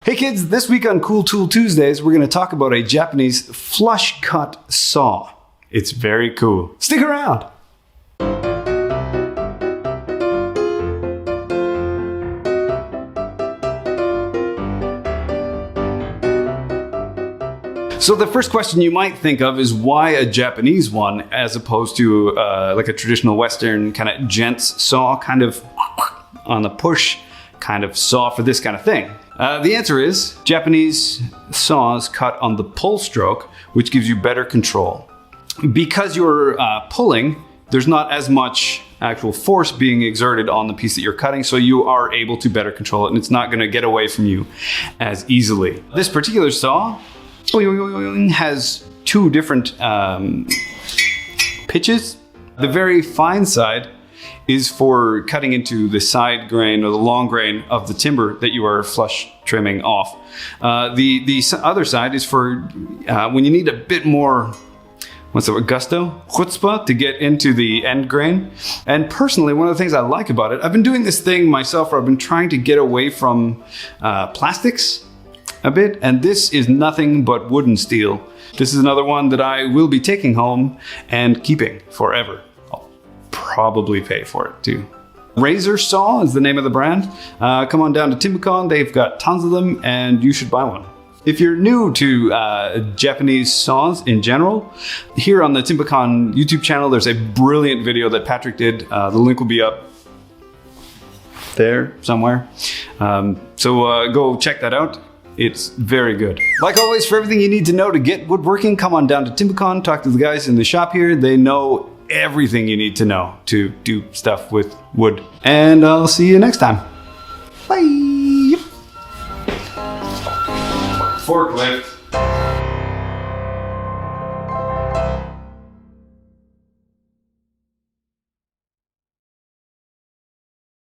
Hey kids, this week on Cool Tool Tuesdays, we're going to talk about a Japanese flush cut saw. It's very cool. Stick around. So the first question you might think of is why a Japanese one as opposed to like a traditional Western kind of gents saw, kind of on the push kind of saw for this kind of thing? The answer is Japanese saws cut on the pull stroke, which gives you better control. Because you're pulling, there's not as much actual force being exerted on the piece that you're cutting, so you are able to better control it, and it's not going to get away from you as easily. This particular saw has two different pitches. The very fine side is for cutting into the side grain or the long grain of the timber that you are flush trimming off. The other side is for when you need a bit more, gusto? Chutzpah to get into the end grain. And personally, one of the things I like about it, I've been doing this thing myself where I've been trying to get away from plastics a bit, and this is nothing but wood and steel. This is another one that I will be taking home and keeping forever. Probably pay for it too. Razorsaw is the name of the brand. Come on down to Timbecon. They've got tons of them and you should buy one. If you're new to Japanese saws in general, here on the Timbecon YouTube channel, there's a brilliant video that Patrick did. The link will be up there somewhere. So go check that out. It's very good. Like always, for everything you need to know to get woodworking, come on down to Timbecon, talk to the guys in the shop here. They know everything you need to know to do stuff with wood. And I'll see you next time. Bye. Forklift.